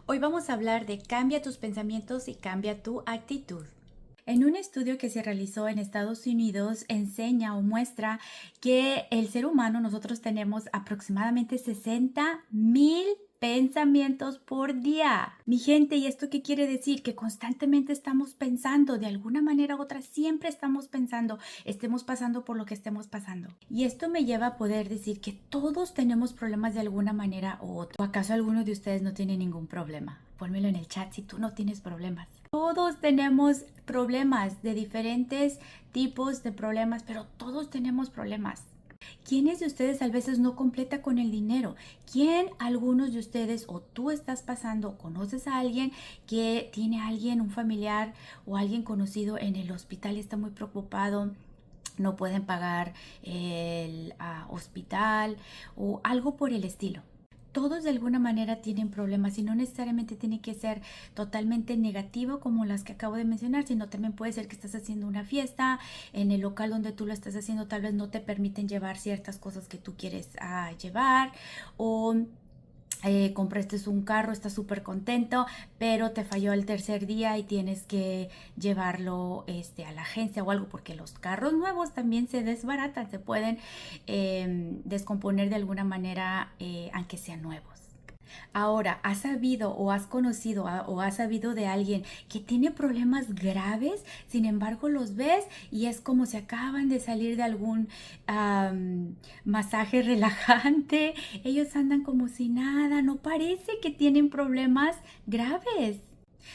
Hoy vamos a hablar de cambia tus pensamientos y cambia tu actitud. En un estudio que se realizó en Estados Unidos enseña o muestra que el ser humano, nosotros tenemos aproximadamente 60,000 pensamientos por día. Mi gente, ¿y esto qué quiere decir? Que constantemente estamos pensando, de alguna manera u otra, siempre estamos pensando, estemos pasando por lo que estemos pasando. Y esto me lleva a poder decir que todos tenemos problemas de alguna manera u otra. ¿O acaso alguno de ustedes no tiene ningún problema? Pónmelo en el chat si tú no tienes problemas. Todos tenemos problemas de diferentes tipos de problemas, pero todos tenemos problemas. ¿Quiénes de ustedes a veces no completa con el dinero? ¿Quién algunos de ustedes o tú estás pasando, conoces a alguien que tiene a alguien, un familiar o alguien conocido en el hospital y está muy preocupado? No pueden pagar el hospital o algo por el estilo. Todos de alguna manera tienen problemas y no necesariamente tiene que ser totalmente negativo como las que acabo de mencionar, sino también puede ser que estás haciendo una fiesta, en el local donde tú lo estás haciendo tal vez no te permiten llevar ciertas cosas que tú quieres llevar, o compraste un carro, estás súper contento, pero te falló el tercer día y tienes que llevarlo a la agencia o algo, porque los carros nuevos también se desbaratan, se pueden descomponer de alguna manera, aunque sean nuevos. Ahora, ¿has sabido o has conocido o has sabido de alguien que tiene problemas graves? Sin embargo, los ves y es como si acaban de salir de algún masaje relajante. Ellos andan como si nada, no parece que tienen problemas graves.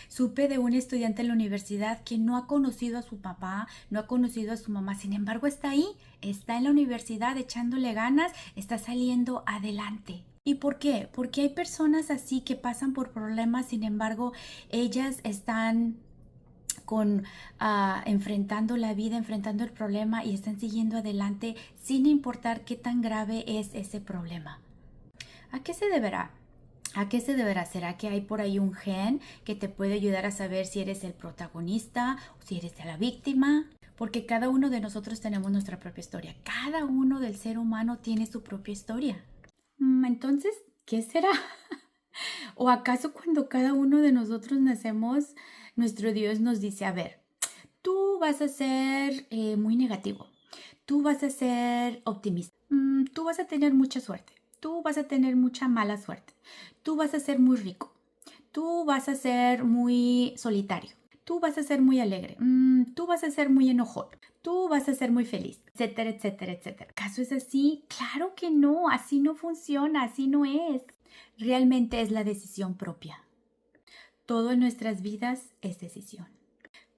Supe de un estudiante en la universidad que no ha conocido a su papá, no ha conocido a su mamá, sin embargo está ahí, está en la universidad echándole ganas, está saliendo adelante. ¿Y por qué? Porque hay personas así que pasan por problemas, sin embargo, ellas están enfrentando la vida, enfrentando el problema y están siguiendo adelante sin importar qué tan grave es ese problema. ¿A qué se deberá? ¿A qué se deberá? ¿Será que hay por ahí un gen que te puede ayudar a saber si eres el protagonista o si eres la víctima? Porque cada uno de nosotros tenemos nuestra propia historia. Cada uno del ser humano tiene su propia historia. Entonces, ¿qué será? ¿O acaso cuando cada uno de nosotros nacemos, nuestro Dios nos dice, a ver, tú vas a ser muy negativo, tú vas a ser optimista, tú vas a tener mucha suerte, tú vas a tener mucha mala suerte, tú vas a ser muy rico, tú vas a ser muy solitario, tú vas a ser muy alegre, tú vas a ser muy enojón, tú vas a ser muy feliz, etcétera, etcétera, etcétera? ¿Acaso es así? Claro que no, así no funciona, así no es. Realmente es la decisión propia. Todo en nuestras vidas es decisión.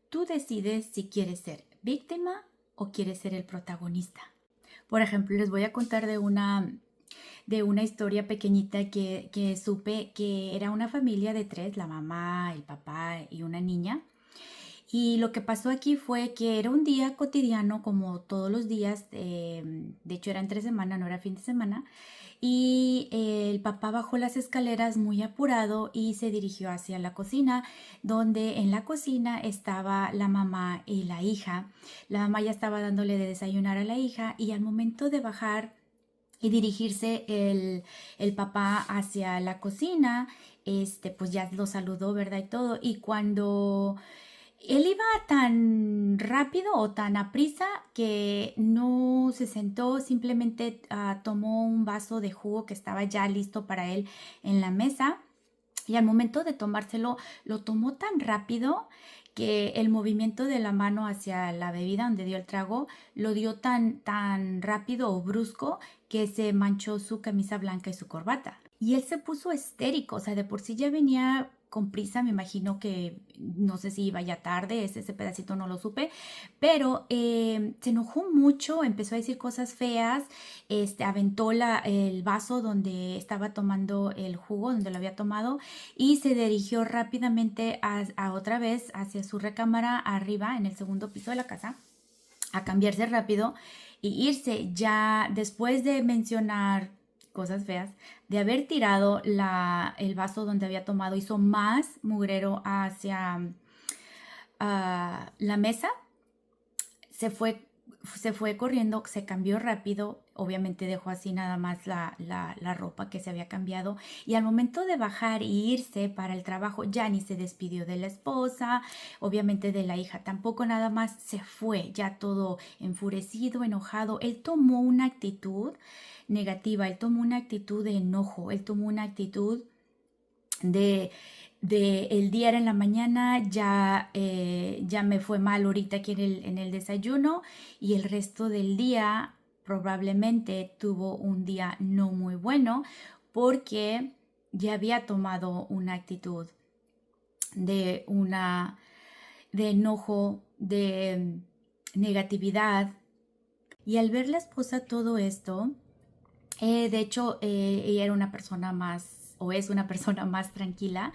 Tú decides si quieres ser víctima o quieres ser el protagonista. Por ejemplo, les voy a contar de una historia pequeñita que supe que era una familia de tres, la mamá, el papá y una niña. Y lo que pasó aquí fue que era un día cotidiano como todos los días, de hecho era entre semana, no era fin de semana, y el papá bajó las escaleras muy apurado y se dirigió hacia la cocina, donde en la cocina estaba la mamá y la hija. La mamá ya estaba dándole de desayunar a la hija y al momento de bajar y dirigirse el papá hacia la cocina, pues ya lo saludó, ¿verdad? Y todo. Y cuando él iba tan rápido o tan aprisa que no se sentó, simplemente tomó un vaso de jugo que estaba ya listo para él en la mesa y al momento de tomárselo lo tomó tan rápido que el movimiento de la mano hacia la bebida donde dio el trago lo dio tan rápido o brusco que se manchó su camisa blanca y su corbata. Y él se puso histérico, o sea, de por sí ya venía con prisa, me imagino que no sé si iba ya tarde, ese pedacito no lo supe, pero se enojó mucho, empezó a decir cosas feas, aventó el vaso donde estaba tomando el jugo, donde lo había tomado, y se dirigió rápidamente a otra vez hacia su recámara arriba en el segundo piso de la casa a cambiarse rápido y irse. Ya después de mencionar cosas feas, de haber tirado el vaso donde había tomado, hizo más mugrero hacia la mesa, se fue se fue corriendo, se cambió rápido, obviamente dejó así nada más la ropa que se había cambiado y al momento de bajar y irse para el trabajo ya ni se despidió de la esposa, obviamente de la hija tampoco, nada más se fue, ya todo enfurecido, enojado. Él tomó una actitud negativa, él tomó una actitud de enojo, él tomó una actitud de el día era en la mañana, ya me fue mal ahorita aquí en el desayuno y el resto del día probablemente tuvo un día no muy bueno porque ya había tomado una actitud de de enojo, de negatividad. Y al ver la esposa todo esto, de hecho, ella era una persona más, o es una persona más tranquila,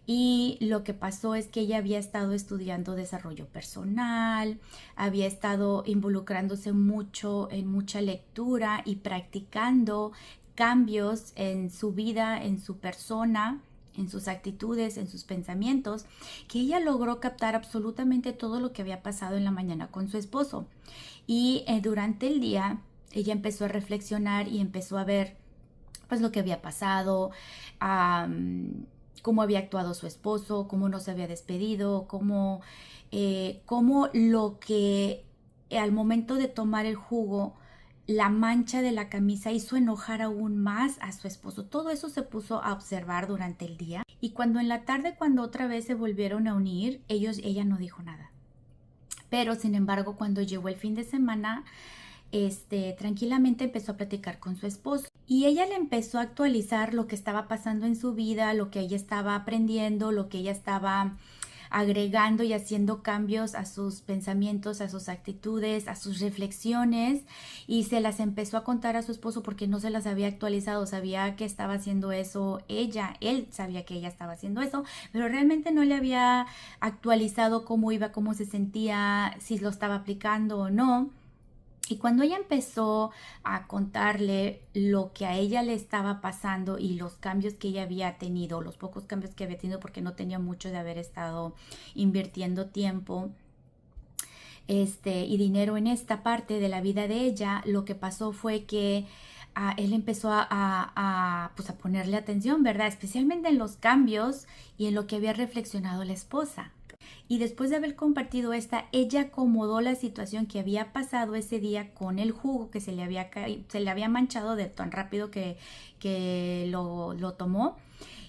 y lo que pasó es que ella había estado estudiando desarrollo personal, había estado involucrándose mucho en mucha lectura y practicando cambios en su vida, en su persona, en sus actitudes, en sus pensamientos, que ella logró captar absolutamente todo lo que había pasado en la mañana con su esposo. Y durante el día ella empezó a reflexionar y empezó a ver pues lo que había pasado, cómo había actuado su esposo, cómo no se había despedido, cómo lo que al momento de tomar el jugo, la mancha de la camisa hizo enojar aún más a su esposo. Todo eso se puso a observar durante el día y cuando en la tarde, cuando otra vez se volvieron a unir, ella no dijo nada. Pero sin embargo, cuando llegó el fin de semana, tranquilamente empezó a platicar con su esposo y ella le empezó a actualizar lo que estaba pasando en su vida, lo que ella estaba aprendiendo, lo que ella estaba agregando y haciendo cambios a sus pensamientos, a sus actitudes, a sus reflexiones y se las empezó a contar a su esposo porque no se las había actualizado, sabía que estaba haciendo eso él sabía que ella estaba haciendo eso, pero realmente no le había actualizado cómo iba, cómo se sentía, si lo estaba aplicando o no. Y cuando ella empezó a contarle lo que a ella le estaba pasando y los cambios que ella había tenido, los pocos cambios que había tenido porque no tenía mucho de haber estado invirtiendo tiempo y dinero en esta parte de la vida de ella, lo que pasó fue que él empezó pues a ponerle atención, ¿verdad? Especialmente en los cambios y en lo que había reflexionado la esposa. Y después de haber compartido ella acomodó la situación que había pasado ese día con el jugo que se le había manchado de tan rápido que lo tomó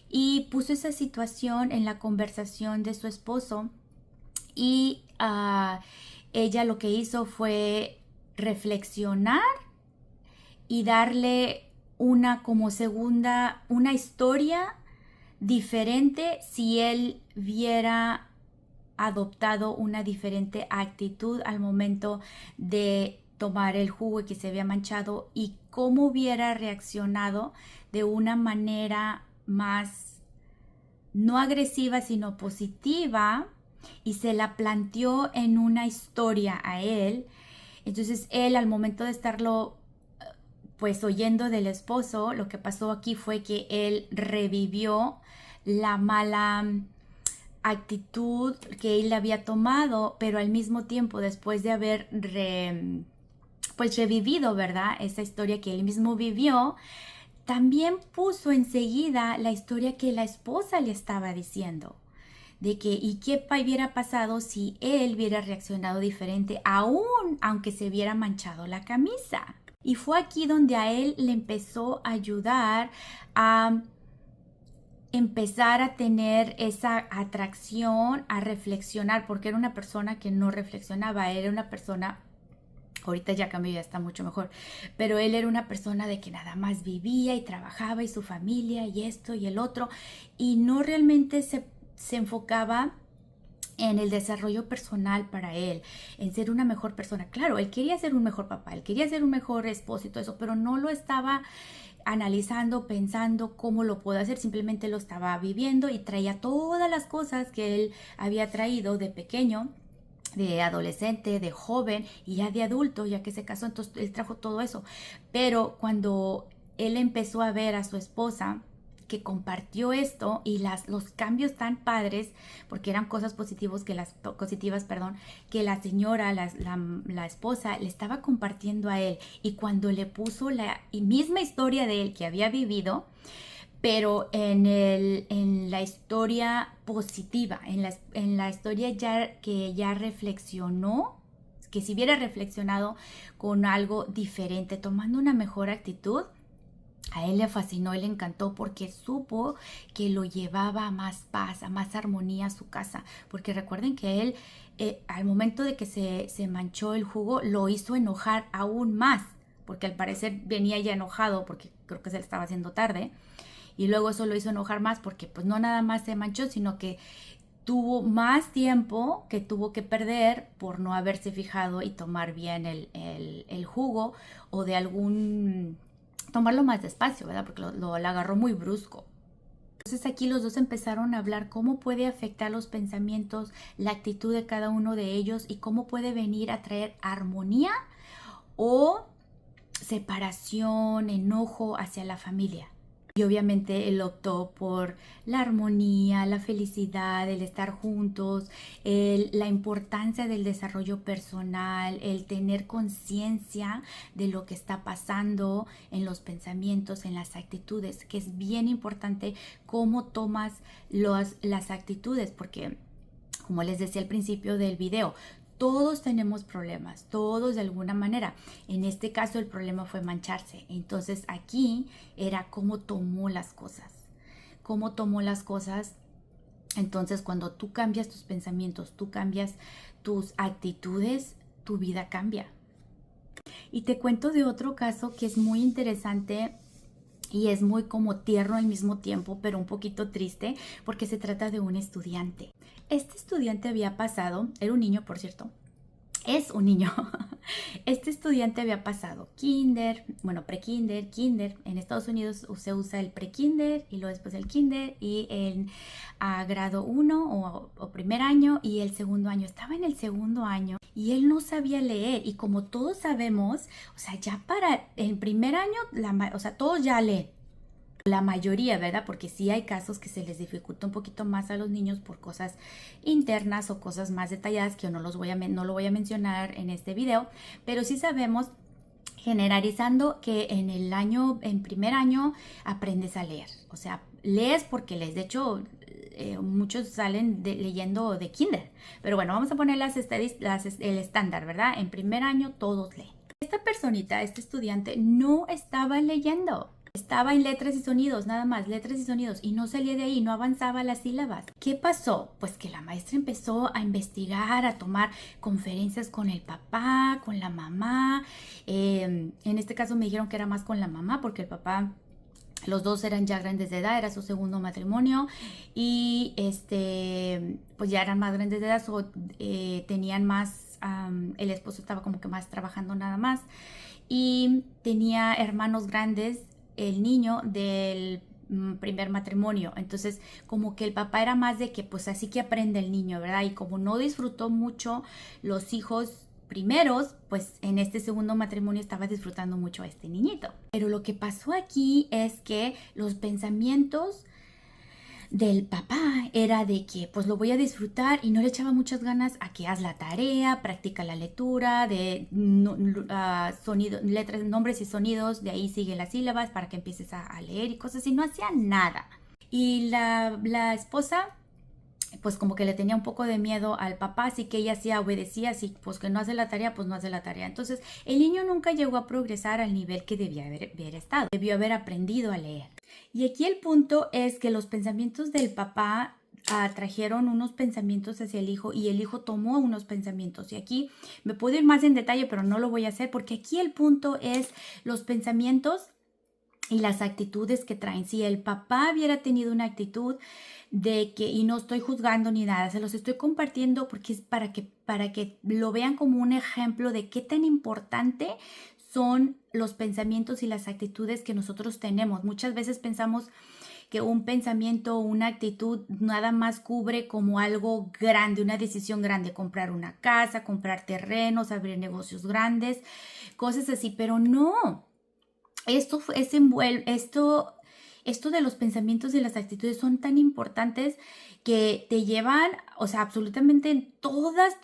y puso esa situación en la conversación de su esposo y ella lo que hizo fue reflexionar y darle una historia diferente si él viera adoptado una diferente actitud al momento de tomar el jugo que se había manchado y cómo hubiera reaccionado de una manera más no agresiva sino positiva y se la planteó en una historia a él. Entonces él al momento de estarlo pues oyendo del esposo, lo que pasó aquí fue que él revivió la mala actitud que él había tomado, pero al mismo tiempo después de haber pues revivido, ¿verdad? Esa historia que él mismo vivió, también puso enseguida la historia que la esposa le estaba diciendo de que y qué hubiera pasado si él hubiera reaccionado diferente aún aunque se hubiera manchado la camisa. Y fue aquí donde a él le empezó a ayudar a empezar a tener esa atracción, a reflexionar, porque era una persona que no reflexionaba, era una persona, ahorita ya cambió, ya está mucho mejor, pero él era una persona de que nada más vivía y trabajaba y su familia y esto y el otro, y no realmente se enfocaba en el desarrollo personal para él, en ser una mejor persona. Claro, él quería ser un mejor papá, él quería ser un mejor esposo y todo eso, pero no lo estaba analizando, pensando cómo lo puedo hacer, simplemente lo estaba viviendo y traía todas las cosas que él había traído de pequeño, de adolescente, de joven y ya de adulto, ya que se casó, entonces él trajo todo eso. Pero cuando él empezó a ver a su esposa, que compartió esto y los cambios tan padres, porque eran cosas positivas que la señora, la esposa, le estaba compartiendo a él. Y cuando le puso la misma historia de él que había vivido, pero en la historia positiva, en la historia que ya reflexionó, que si hubiera reflexionado con algo diferente, tomando una mejor actitud, a él le fascinó, le encantó porque supo que lo llevaba a más paz, a más armonía a su casa. Porque recuerden que él, al momento de que se manchó el jugo, lo hizo enojar aún más, porque al parecer venía ya enojado porque creo que se le estaba haciendo tarde. Y luego eso lo hizo enojar más porque pues no nada más se manchó, sino que tuvo más tiempo que tuvo que perder por no haberse fijado y tomar bien el jugo, o de tomarlo más despacio, ¿verdad? Porque lo agarró muy brusco. Entonces aquí los dos empezaron a hablar cómo puede afectar los pensamientos, la actitud de cada uno de ellos y cómo puede venir a traer armonía o separación, enojo hacia la familia. Y obviamente él optó por la armonía, la felicidad, el estar juntos, la importancia del desarrollo personal, el tener conciencia de lo que está pasando en los pensamientos, en las actitudes, que es bien importante cómo tomas las actitudes, porque como les decía al principio del video, todos tenemos problemas, todos de alguna manera. En este caso el problema fue mancharse. Entonces aquí era cómo tomó las cosas. Cómo tomó las cosas. Entonces cuando tú cambias tus pensamientos, tú cambias tus actitudes, tu vida cambia. Y te cuento de otro caso que es muy interesante y es muy como tierno al mismo tiempo, pero un poquito triste, porque se trata de un estudiante. Este estudiante había pasado, era un niño por cierto, es un niño. Este estudiante había pasado kinder, bueno, pre-kinder, kinder. En Estados Unidos se usa el pre-kinder y luego después el kinder y el grado 1 o primer año y el segundo año. Estaba en el segundo año y él no sabía leer, y como todos sabemos, o sea, ya para el primer año, o sea, todos ya leen. La mayoría, ¿verdad? Porque sí hay casos que se les dificulta un poquito más a los niños por cosas internas o cosas más detalladas que yo no lo voy a mencionar en este video, pero sí sabemos, generalizando, que en primer año aprendes a leer. O sea, lees porque lees. De hecho, muchos salen leyendo de kinder. Pero bueno, vamos a poner el estándar, ¿verdad? En primer año todos leen. Esta personita, este estudiante, no estaba leyendo. Estaba en letras y sonidos, nada más, letras y sonidos, y no salía de ahí, no avanzaba las sílabas. ¿Qué pasó? Pues que la maestra empezó a investigar, a tomar conferencias con el papá, con la mamá. En este caso me dijeron que era más con la mamá, porque el papá, los dos eran ya grandes de edad, era su segundo matrimonio, y pues ya eran más grandes de edad, tenían más, el esposo estaba como que más trabajando nada más, y tenía hermanos grandes, el niño del primer matrimonio. Entonces como que el papá era más de que pues así que aprende el niño, ¿verdad? Y como no disfrutó mucho los hijos primeros, pues en este segundo matrimonio estaba disfrutando mucho a este niñito. Pero lo que pasó aquí es que los pensamientos del papá era de que pues lo voy a disfrutar, y no le echaba muchas ganas a que haz la tarea, practica la lectura de letras, nombres y sonidos, de ahí sigue las sílabas para que empieces a leer y cosas, y no hacía nada. Y la esposa pues como que le tenía un poco de miedo al papá, así que ella sí obedecía, así pues que no hace la tarea, pues no hace la tarea. Entonces el niño nunca llegó a progresar al nivel que debía haber estado, debió haber aprendido a leer. Y aquí el punto es que los pensamientos del papá trajeron unos pensamientos hacia el hijo, y el hijo tomó unos pensamientos. Y aquí me puedo ir más en detalle, pero no lo voy a hacer, porque aquí el punto es los pensamientos y las actitudes que traen. Si el papá hubiera tenido una actitud de que, y no estoy juzgando ni nada, se los estoy compartiendo porque es para que lo vean como un ejemplo de qué tan importante son los pensamientos y las actitudes que nosotros tenemos. Muchas veces pensamos que un pensamiento o una actitud nada más cubre como algo grande, una decisión grande, comprar una casa, comprar terrenos, abrir negocios grandes, cosas así, pero no. Esto esto de los pensamientos y las actitudes son tan importantes que te llevan, o sea, absolutamente en todas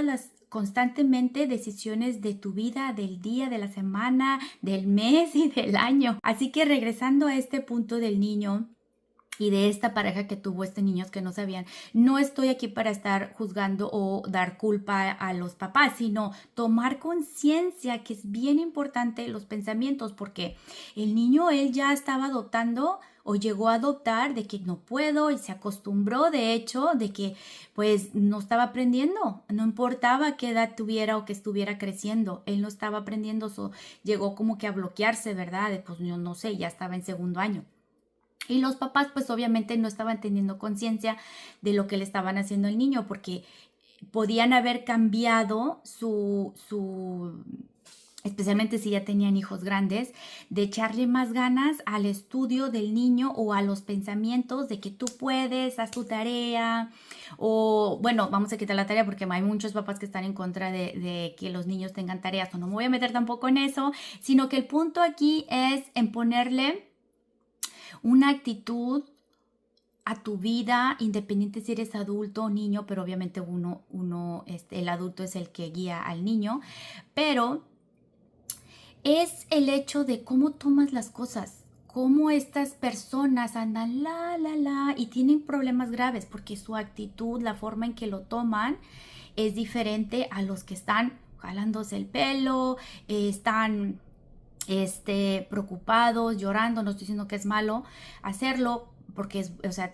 las constantemente decisiones de tu vida, del día, de la semana, del mes y del año. Así que regresando a este punto del niño y de esta pareja que tuvo niños que no sabían, no estoy aquí para estar juzgando o dar culpa a los papás, sino tomar conciencia que es bien importante los pensamientos, porque el niño él ya estaba adoptando o llegó a adoptar de que no puedo y se acostumbró de hecho de que pues no estaba aprendiendo, no importaba qué edad tuviera o que estuviera creciendo, él no estaba aprendiendo, llegó como que a bloquearse, ¿verdad? Pues yo no sé, ya estaba en segundo año. Y los papás pues obviamente no estaban teniendo conciencia de lo que le estaban haciendo al niño porque podían haber cambiado especialmente si ya tenían hijos grandes, de echarle más ganas al estudio del niño o a los pensamientos de que tú puedes, haz tu tarea, o bueno, vamos a quitar la tarea porque hay muchos papás que están en contra de que los niños tengan tareas, o no me voy a meter tampoco en eso, sino que el punto aquí es en ponerle una actitud a tu vida, independiente si eres adulto o niño, pero obviamente el adulto es el que guía al niño, pero es el hecho de cómo tomas las cosas, cómo estas personas andan y tienen problemas graves, porque su actitud, la forma en que lo toman, es diferente a los que están jalándose el pelo, están preocupados, llorando. No estoy diciendo que es malo hacerlo, porque o sea,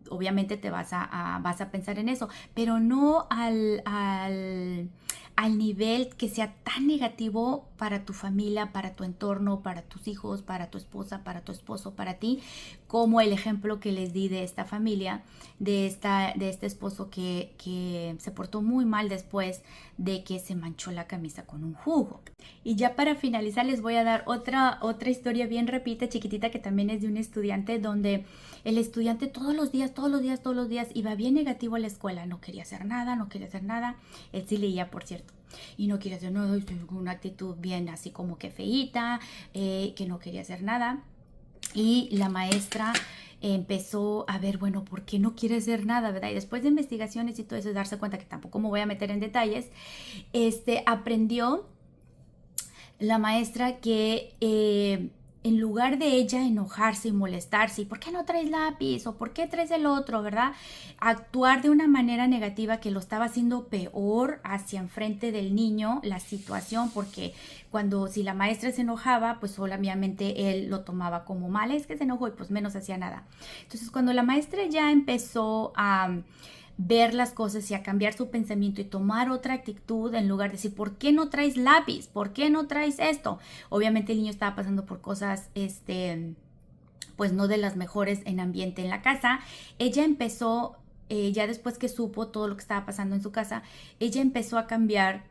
obviamente te vas a pensar en eso, pero no al nivel que sea tan negativo para tu familia, para tu entorno, para tus hijos, para tu esposa, para tu esposo, para ti, como el ejemplo que les di de esta familia, de este esposo que se portó muy mal después de que se manchó la camisa con un jugo. Y ya para finalizar les voy a dar otra historia bien repita, chiquitita, que también es de un estudiante, donde el estudiante todos los días iba bien negativo a la escuela, no quería hacer nada, él sí leía, por cierto, y no quería hacer nada, con una actitud bien así como que feíta, que no quería hacer nada, y la maestra empezó a ver, bueno, ¿por qué no quiere hacer nada, verdad? Y después de investigaciones y todo eso, darse cuenta que tampoco me voy a meter en detalles, aprendió la maestra que en lugar de ella enojarse y molestarse, ¿y por qué no traes lápiz? ¿O por qué traes el otro? ¿Verdad? Actuar de una manera negativa que lo estaba haciendo peor hacia enfrente del niño, la situación, porque si la maestra se enojaba, pues obviamente él lo tomaba como mal, es que se enojó y pues menos hacía nada. Entonces cuando la maestra ya empezó a ver las cosas y a cambiar su pensamiento y tomar otra actitud, en lugar de decir, ¿por qué no traes lápiz? ¿Por qué no traes esto? Obviamente el niño estaba pasando por cosas, pues no de las mejores en ambiente en la casa. Ella empezó, ya después que supo todo lo que estaba pasando en su casa, ella empezó a cambiar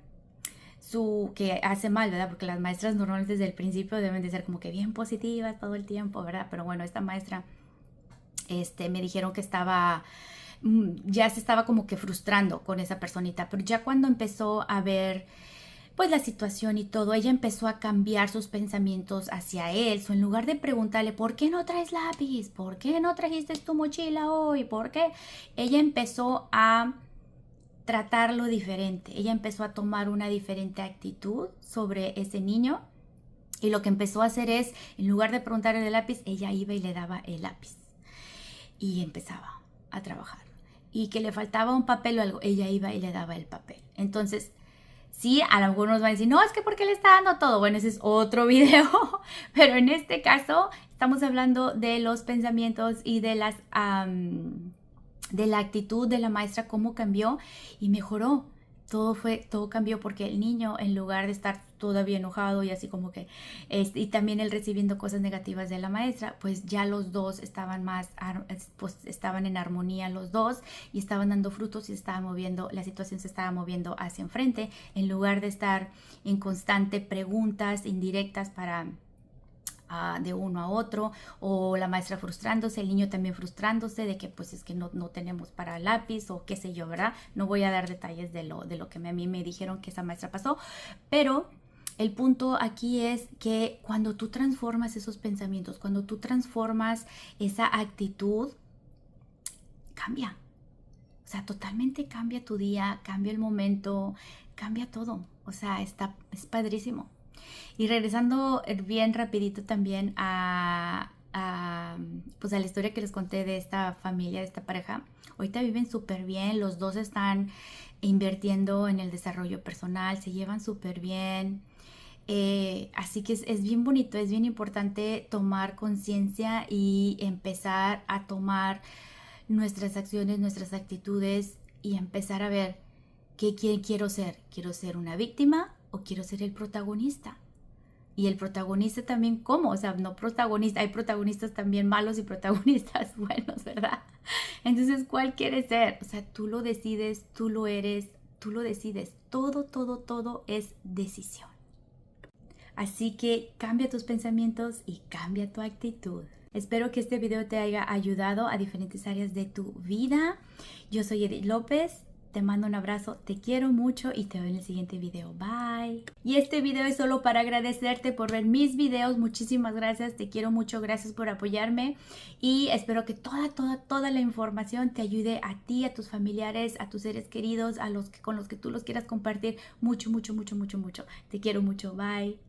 que hace mal, ¿verdad? Porque las maestras normales desde el principio deben de ser como que bien positivas todo el tiempo, ¿verdad? Pero bueno, esta maestra, me dijeron que ya se estaba como que frustrando con esa personita, pero ya cuando empezó a ver pues la situación y todo, ella empezó a cambiar sus pensamientos hacia él. En lugar de preguntarle, ¿por qué no traes lápiz? ¿Por qué no trajiste tu mochila hoy? ¿Por qué? Ella empezó a tratarlo diferente. Ella empezó a tomar una diferente actitud sobre ese niño. Y lo que empezó a hacer es, en lugar de preguntarle el lápiz, ella iba y le daba el lápiz. Y empezaba a trabajar. Y que le faltaba un papel o algo, ella iba y le daba el papel. Entonces, sí, a lo mejor nos van a decir, no, es que porque le está dando todo. Bueno, ese es otro video, pero en este caso estamos hablando de los pensamientos y de la actitud de la maestra, cómo cambió y mejoró. Todo cambió porque el niño, en lugar de estar todavía enojado y así como que, y también él recibiendo cosas negativas de la maestra, pues ya los dos estaban pues estaban en armonía los dos y estaban dando frutos y la situación se estaba moviendo hacia enfrente, en lugar de estar en constante preguntas indirectas de uno a otro, o la maestra frustrándose, el niño también frustrándose de que pues es que no tenemos para lápiz o qué sé yo, ¿verdad? No voy a dar detalles de lo que a mí me dijeron que esa maestra pasó, pero el punto aquí es que cuando tú transformas esos pensamientos, cuando tú transformas esa actitud, cambia. O sea, totalmente cambia tu día, cambia el momento, cambia todo. O sea, es padrísimo. Y regresando bien rapidito también pues a la historia que les conté de esta familia, de esta pareja. Ahorita viven súper bien, los dos están invirtiendo en el desarrollo personal, se llevan súper bien. Así que es bien bonito, es bien importante tomar conciencia y empezar a tomar nuestras acciones, nuestras actitudes y empezar a ver quién quiero ser. ¿Quiero ser una víctima o quiero ser el protagonista? Y el protagonista también, ¿cómo? O sea, no protagonista, hay protagonistas también malos y protagonistas buenos, ¿verdad? Entonces, ¿cuál quieres ser? O sea, tú lo decides, tú lo eres, tú lo decides. Todo, todo, todo es decisión. Así que cambia tus pensamientos y cambia tu actitud. Espero que este video te haya ayudado a diferentes áreas de tu vida. Yo soy Edith López. Te mando un abrazo, te quiero mucho y te veo en el siguiente video. Bye. Y este video es solo para agradecerte por ver mis videos. Muchísimas gracias, te quiero mucho, gracias por apoyarme. Y espero que toda la información te ayude a ti, a tus familiares, a tus seres queridos, con los que tú los quieras compartir. Mucho, mucho, mucho, mucho, mucho. Te quiero mucho. Bye.